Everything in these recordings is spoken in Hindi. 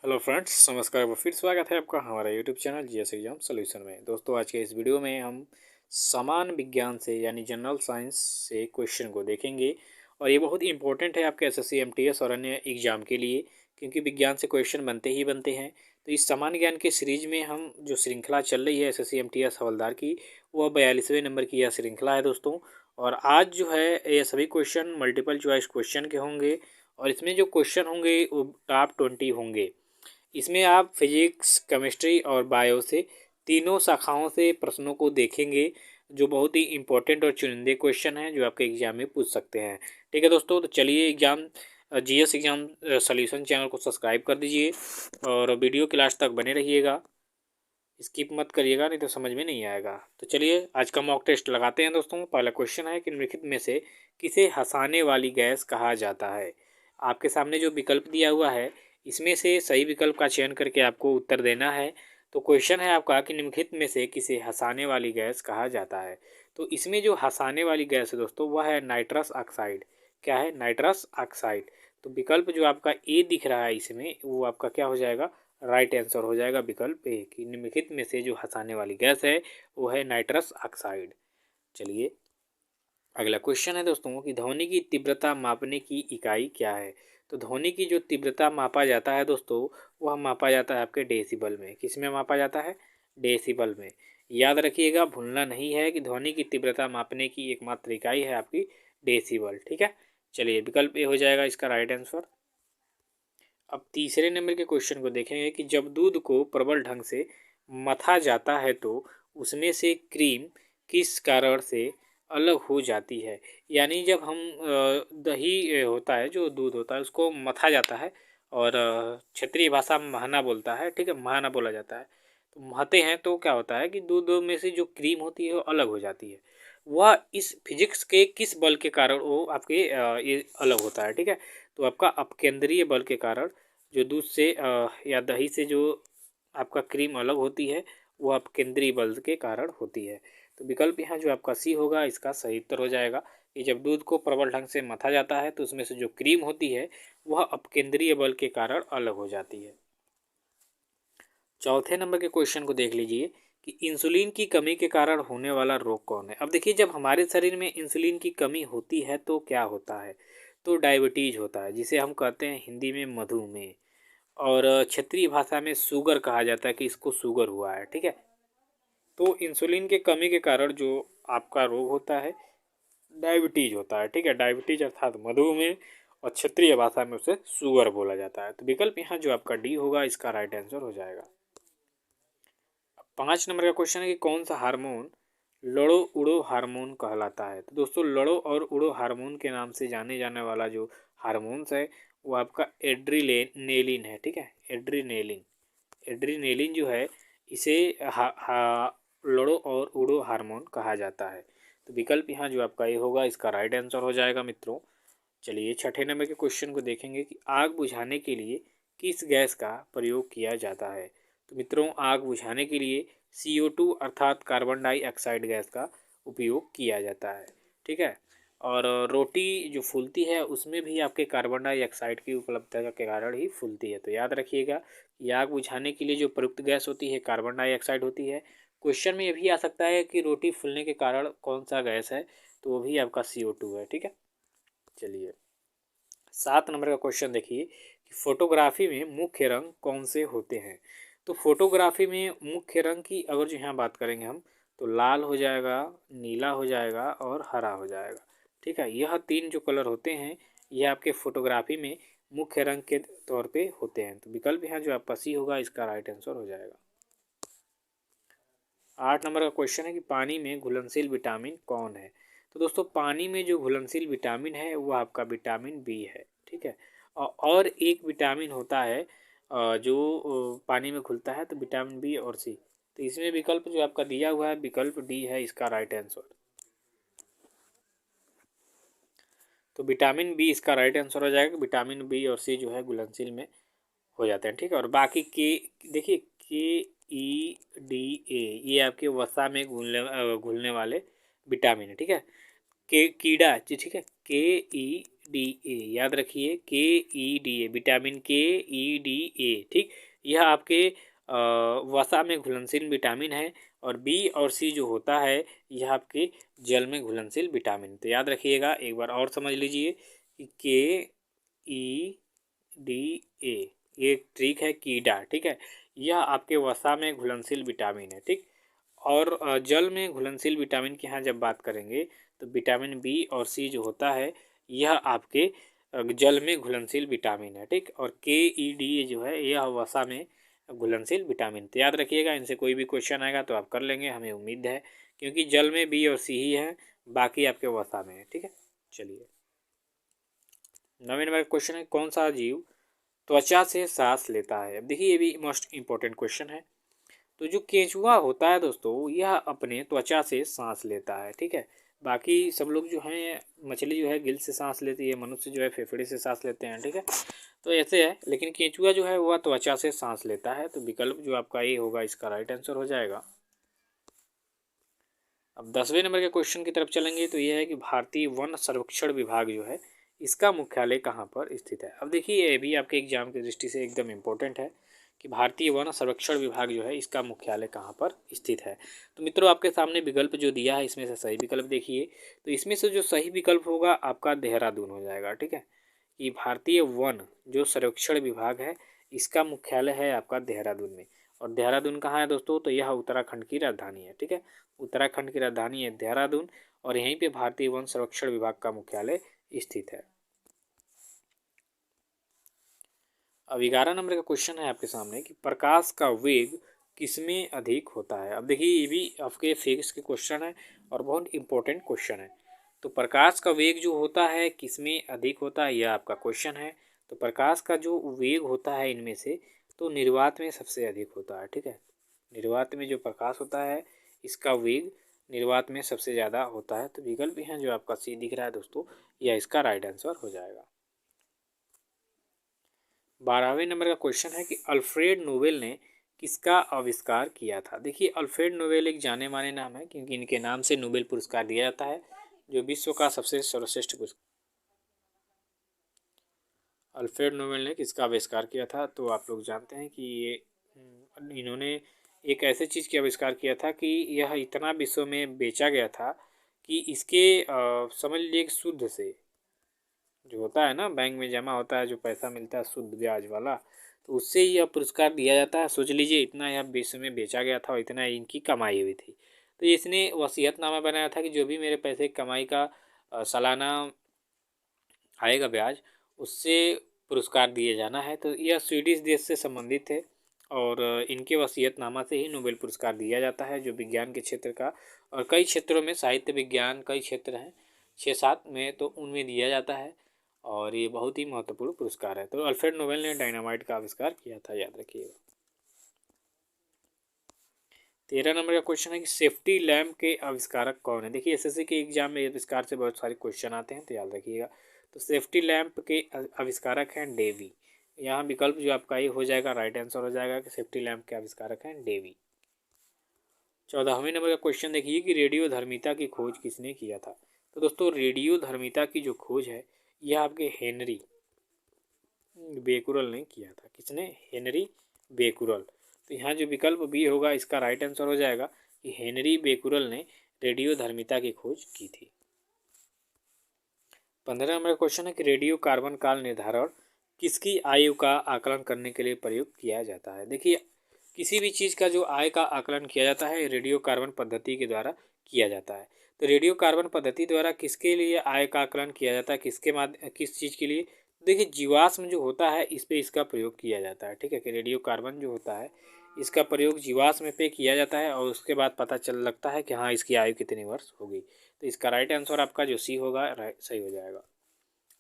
हेलो फ्रेंड्स, नमस्कार। वो फिर स्वागत है आपका हमारा YouTube channel GS exam solution में। दोस्तों, आज के इस वीडियो में हम समान विज्ञान से यानी जनरल साइंस से क्वेश्चन को देखेंगे। और ये बहुत इंपॉर्टेंट है आपके एसएससी एमटीएस और अन्य एग्जाम के लिए, क्योंकि विज्ञान से क्वेश्चन बनते ही बनते हैं। तो इस समान ज्ञान के सीरीज में हम जो श्रृंखला चल रही है एसएससी एमटीएस हवलदार की, वह 42वें नंबर की यह श्रृंखला है दोस्तों। और आज जो है ये सभी क्वेश्चन मल्टीपल चॉइस क्वेश्चन के होंगे, और इसमें जो क्वेश्चन होंगे वो टॉप 20 होंगे। इसमें आप फिजिक्स, केमिस्ट्री और बायो से तीनों शाखाओं से प्रश्नों को देखेंगे, जो बहुत ही इंपॉर्टेंट और चुनिंदे क्वेश्चन हैं जो आपके एग्जाम में पूछ सकते हैं। ठीक है दोस्तों, तो चलिए जीएस एग्जाम सॉल्यूशन चैनल को सब्सक्राइब कर दीजिए और वीडियो के लास्ट तक बने रहिएगा। स्किप मत करिएगा, नहीं तो समझ में नहीं आएगा। तो चलिए आज का मॉक टेस्ट लगाते हैं दोस्तों। पहला क्वेश्चन है कि निम्नलिखित में से किसे हंसाने वाली गैस कहा जाता है। आपके सामने जो विकल्प दिया हुआ है, इसमें से सही विकल्प का चयन करके आपको उत्तर देना है। तो क्वेश्चन है आपका कि निम्नलिखित में से किसे हंसाने वाली गैस कहा जाता है। तो इसमें जो हंसाने वाली गैस है दोस्तों, वह है नाइट्रस ऑक्साइड। क्या है? Nitrous oxide. तो विकल्प जो आपका ए दिख रहा है इसमें, वो आपका क्या हो जाएगा? राइट आंसर हो जाएगा विकल्प ए कि निम्नलिखित में से जो हंसाने वाली गैस है वो है नाइट्रस ऑक्साइड। चलिए अगला क्वेश्चन है दोस्तों कि ध्वनि की तीव्रता मापने की इकाई क्या है। तो ध्वनि की जो तीव्रता मापा जाता है दोस्तों, वह मापा जाता है आपके डेसिबल में। किस में मापा जाता है? डेसिबल में। याद रखिएगा, भूलना नहीं है कि ध्वनि की तीव्रता मापने की एकमात्र इकाई है आपकी डेसिबल। ठीक है, चलिए विकल्प ए हो जाएगा इसका राइट आंसर। अब तीसरे नंबर के क्वेश्चन को देखेंगे कि जब दूध को प्रबल ढंग से मथा जाता है तो उसमें से क्रीम किस कारण से अलग हो जाती है। यानी जब हम दही होता है, जो दूध होता है, उसको मथा जाता है और क्षेत्रीय भाषा में महना बोलता है। ठीक है, महना बोला जाता है। तो महते हैं तो क्या होता है कि दूध में से जो क्रीम होती है वो अलग हो जाती है। वह इस फिजिक्स के किस बल के कारण वो आपके ये अलग होता है। ठीक है, तो आपका अपकेंद्रीय बल के कारण जो दूध से या दही से जो आपका क्रीम अलग होती है, वो अपकेंद्रीय बल के कारण होती है। तो विकल्प यहाँ जो आपका सी होगा इसका सही उत्तर हो जाएगा कि जब दूध को प्रबल ढंग से मथा जाता है तो उसमें से जो क्रीम होती है वह अपकेंद्रीय बल के कारण अलग हो जाती है। चौथे नंबर के क्वेश्चन को देख लीजिए कि इंसुलिन की कमी के कारण होने वाला रोग कौन है। अब देखिए, जब हमारे शरीर में इंसुलिन की कमी होती है तो क्या होता है? तो डायबिटीज होता है, जिसे हम कहते हैं हिंदी में मधुमेह, और क्षेत्रीय भाषा में शुगर कहा जाता है कि इसको शुगर हुआ है। ठीक है, तो इंसुलिन के कमी के कारण जो आपका रोग होता है डायबिटीज होता है। ठीक है, डायबिटीज अर्थात मधुमेह, और क्षेत्रीय भाषा में उसे शुगर बोला जाता है। तो विकल्प यहाँ जो आपका डी होगा इसका राइट आंसर हो जाएगा। 5 नंबर का क्वेश्चन है कि कौन सा हार्मोन लड़ो उड़ो हार्मोन कहलाता है। तो दोस्तों, लड़ो और उड़ो हार्मोन के नाम से जाने जाने वाला जो हार्मोन्स है वो आपका एड्रीनेलिन है। ठीक है, एड्रीनेलिन। एड्रीनेलिन जो है इसे लड़ो और उड़ो हार्मोन कहा जाता है। तो विकल्प यहाँ जो आपका ये होगा इसका राइट आंसर हो जाएगा मित्रों। चलिए छठे नंबर के क्वेश्चन को देखेंगे कि आग बुझाने के लिए किस गैस का प्रयोग किया जाता है। तो मित्रों, आग बुझाने के लिए CO2 अर्थात कार्बन डाइऑक्साइड गैस का उपयोग किया जाता है। ठीक है, और रोटी जो फूलती है उसमें भी आपके कार्बन डाइऑक्साइड की उपलब्धता के कारण ही फूलती है। तो याद रखिएगा कि आग बुझाने के लिए जो प्रयुक्त गैस होती है कार्बन डाइऑक्साइड होती है। क्वेश्चन में ये भी आ सकता है कि रोटी फूलने के कारण कौन सा गैस है, तो वो भी आपका CO2 है। ठीक है, चलिए 7 नंबर का क्वेश्चन देखिए कि फोटोग्राफी में मुख्य रंग कौन से होते हैं। तो फोटोग्राफी में मुख्य रंग की अगर जो यहाँ बात करेंगे हम, तो लाल हो जाएगा, नीला हो जाएगा और हरा हो जाएगा। ठीक है, यह तीन जो कलर होते हैं यह आपके फोटोग्राफी में मुख्य रंग के तौर पे होते हैं। तो विकल्प यहाँ जो आपका सी होगा इसका राइट आंसर हो जाएगा। 8 नंबर का क्वेश्चन है कि पानी में घुलनशील विटामिन कौन है। तो दोस्तों, पानी में जो घुलनशील विटामिन है वो आपका विटामिन बी है। ठीक है, और एक विटामिन होता है जो पानी में घुलता है, तो विटामिन बी और सी। तो इसमें विकल्प जो आपका दिया हुआ है विकल्प डी है इसका राइट आंसर। तो विटामिन बी इसका राइट आंसर हो जाएगा। विटामिन बी और सी जो है घुलनशील में हो जाते हैं। ठीक है, और बाकी के देखिए KE, D, A ये आपके वसा में घुलने वाले विटामिन है। ठीक है, के कीड़ा जी, ठीक है, KEDA, याद रखिए KEDA, विटामिन KEDA, ठीक। यह आपके वसा में घुलनशील विटामिन है और बी और सी जो होता है यह आपके जल में घुलनशील विटामिन। तो याद रखिएगा, एक बार और समझ लीजिए कि KEDA, ये ट्रिक है कीडा, ठीक है। यह आपके वसा में घुलनशील विटामिन है, ठीक। और जल में घुलनशील विटामिन की यहाँ जब बात करेंगे तो विटामिन बी और सी जो होता है यह आपके जल में घुलनशील विटामिन है, ठीक। और KEDA जो है यह वसा में घुलनशील विटामिन। तो याद रखिएगा, इनसे कोई भी क्वेश्चन आएगा तो आप कर लेंगे, हमें उम्मीद है, क्योंकि जल में बी और सी ही है, बाकी आपके वसा में है, ठीक है। चलिए 9वें नंबर का क्वेश्चन है, कौन सा जीव त्वचा से सांस लेता है। अब देखिए, ये भी मोस्ट इंपॉर्टेंट क्वेश्चन है। तो जो केंचुआ होता है दोस्तों, यह अपने त्वचा से सांस लेता है, ठीक है। बाकी सब लोग जो हैं, मछली जो है गिल से सांस लेती है, मनुष्य जो है फेफड़े से सांस लेते हैं, ठीक है। तो ऐसे है, लेकिन केंचुआ जो है वह त्वचा से सांस लेता है। तो विकल्प जो आपका ये होगा इसका राइट आंसर हो जाएगा। अब 10वें नंबर के क्वेश्चन की तरफ चलेंगे। तो यह है कि भारतीय वन सर्वेक्षण विभाग जो है इसका मुख्यालय कहाँ पर स्थित है। अब देखिए, ये भी आपके एग्जाम की दृष्टि से एकदम इम्पोर्टेंट है कि भारतीय वन सर्वेक्षण विभाग जो है इसका मुख्यालय कहाँ पर स्थित है। तो मित्रों, आपके सामने विकल्प जो दिया है इसमें से सही विकल्प देखिए। तो इसमें से जो सही विकल्प होगा आपका देहरादून हो जाएगा, ठीक है। कि भारतीय वन जो सर्वेक्षण विभाग है इसका मुख्यालय है आपका देहरादून में। और देहरादून कहाँ है दोस्तों, तो यह उत्तराखंड की राजधानी है, ठीक है। उत्तराखंड की राजधानी है देहरादून और यहीं पे भारतीय वन संरक्षण विभाग का मुख्यालय स्थित है। अब 11 नंबर का क्वेश्चन है आपके सामने कि प्रकाश का वेग किसमें अधिक होता है। अब देखिए, ये भी आपके फिजिक्स के क्वेश्चन है और बहुत इंपॉर्टेंट क्वेश्चन है। तो प्रकाश का वेग जो होता है किसमें अधिक होता है, यह आपका क्वेश्चन है। तो प्रकाश का जो वेग होता है इनमें से, तो निर्वात में सबसे अधिक होता है, ठीक है। निर्वात में जो प्रकाश होता है इसका वेग निर्वात में सबसे ज़्यादा होता है। तो विकल्प यहाँ जो आपका सी दिख रहा है दोस्तों, यह इसका राइट आंसर हो जाएगा। 12वें नंबर का क्वेश्चन है कि अल्फ्रेड नोबेल ने किसका आविष्कार किया था। देखिए, अल्फ्रेड नोबेल एक जाने माने नाम है क्योंकि इनके नाम से नोबेल पुरस्कार दिया जाता है, जो विश्व का सबसे सर्वश्रेष्ठ पुरस्कार। अल्फ्रेड नोबेल ने किसका आविष्कार किया था, तो आप लोग जानते हैं कि ये इन्होंने एक ऐसे चीज़ की आविष्कार किया था कि यह इतना विश्व में बेचा गया था कि इसके समझ लीजिए कि शुद्ध से जो होता है ना, बैंक में जमा होता है जो पैसा मिलता है शुद्ध ब्याज वाला, तो उससे ही यह पुरस्कार दिया जाता है। सोच लीजिए, इतना यह विश्व में बेचा गया था और इतना इनकी कमाई हुई थी। तो इसने वसीयतनामा बनाया था कि जो भी मेरे पैसे कमाई का सालाना आएगा ब्याज, उससे पुरस्कार दिए जाना है। तो यह स्वीडिश देश से संबंधित है और इनके वसीयतनामा से ही नोबेल पुरस्कार दिया जाता है, जो विज्ञान के क्षेत्र का, और कई क्षेत्रों में, साहित्य विज्ञान कई क्षेत्र हैं 6-7 में, तो उनमें दिया जाता है और ये बहुत ही महत्वपूर्ण पुरस्कार है। तो अल्फ्रेड नोबेल ने डायनामाइट का आविष्कार किया था, याद रखिएगा। 13 नंबर का क्वेश्चन है कि सेफ्टी लैम्प के आविष्कारक कौन है। देखिए, एसएससी के एग्जाम में आविष्कार से बहुत सारे क्वेश्चन आते हैं, तो याद रखिएगा। तो सेफ्टी लैम्प के आविष्कारक हैं डेवी। यहाँ विकल्प जो आपका ये हो जाएगा, राइट आंसर हो जाएगा कि सेफ्टी लैम्प के आविष्कारक हैं डेवी। 14वें नंबर का क्वेश्चन देखिए कि रेडियो धर्मिता की खोज किसने किया था। तो दोस्तों, रेडियो धर्मिता की जो खोज है यह आपके हेनरी बेकुरल ने किया था। किसने? Henry Becquerel. तो यहाँ जो विकल्प बी होगा इसका राइट आंसर हो जाएगा कि हेनरी बेकुरल ने रेडियो धर्मिता की खोज की थी। 15 नंबर क्वेश्चन है कि रेडियो कार्बन काल निर्धारण किसकी आयु का आकलन करने के लिए प्रयुक्त किया जाता है। देखिए, किसी भी चीज़ का जो आय का आकलन किया जाता है रेडियो कार्बन पद्धति के द्वारा किया जाता है। तो रेडियो कार्बन पद्धति द्वारा किसके लिए आय का आकलन किया जाता है, किस चीज़ के लिए? देखिए, जीवाश्म जो होता है इस पे इसका प्रयोग किया जाता है, ठीक है। कि रेडियो कार्बन जो होता है इसका प्रयोग जीवाश्म पे किया जाता है और उसके बाद पता चल लगता है कि हाँ, इसकी आयु कितनी वर्ष होगी। तो इसका राइट आंसर आपका जो सी होगा सही हो जाएगा।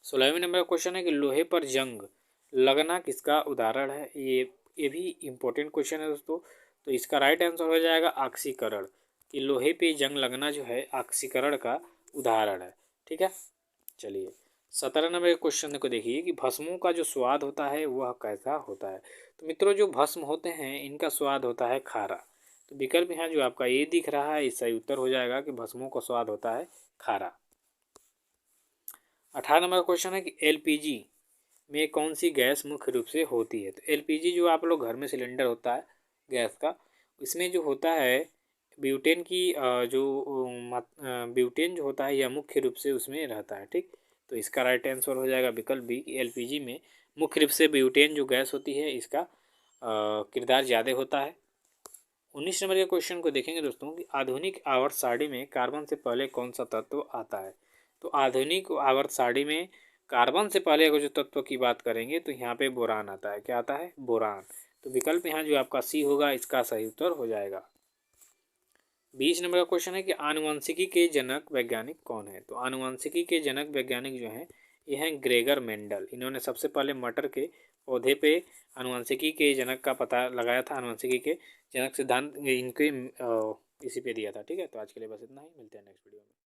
16वें नंबर का क्वेश्चन है कि लोहे पर जंग लगना किसका उदाहरण है। ये भी इम्पोर्टेंट क्वेश्चन है दोस्तों। तो इसका राइट आंसर हो जाएगा ऑक्सीकरण। कि लोहे पे जंग लगना जो है ऑक्सीकरण का उदाहरण है, ठीक है। चलिए 17 नंबर के क्वेश्चन को देखिए कि भस्मों का जो स्वाद होता है वह कैसा होता है। तो मित्रों, जो भस्म होते हैं इनका स्वाद होता है खारा। तो विकल्प यहाँ जो आपका ये दिख रहा है, इसका सही उत्तर हो जाएगा कि भस्मों का स्वाद होता है खारा। 18 नंबर का क्वेश्चन है कि एलपीजी में कौन सी गैस मुख्य रूप से होती है। तो एलपीजी जो आप लोग घर में सिलेंडर होता है गैस का, इसमें जो होता है ब्यूटेन की ब्यूटेन जो होता है यह मुख्य रूप से उसमें रहता है। ठीक, तो इसका राइट आंसर हो जाएगा विकल्प बी कि एलपीजी में मुख्य रूप से ब्यूटेन जो गैस होती है इसका किरदार ज़्यादा होता है। 19 नंबर के क्वेश्चन को देखेंगे दोस्तों कि आधुनिक आवर्त सारणी में कार्बन से पहले कौन सा तत्व आता है। तो आधुनिक आवर्त सारणी में कार्बन से पहले अगर जो तत्व की बात करेंगे तो यहाँ पे बोरान आता है। क्या आता है? बोरान। तो विकल्प यहाँ जो आपका सी होगा इसका सही उत्तर हो जाएगा। 20 नंबर का क्वेश्चन है कि आनुवंशिकी के जनक वैज्ञानिक कौन है। तो आनुवंशिकी के जनक वैज्ञानिक जो हैं ये हैं ग्रेगर मेंडल। इन्होंने सबसे पहले मटर के पौधे पे आनुवंशिकी के जनक का पता लगाया था। आनुवंशिकी के जनक सिद्धांत इनके इसी पे दिया था। ठीक है, तो आज के लिए बस इतना ही, मिलते हैं नेक्स्ट वीडियो में।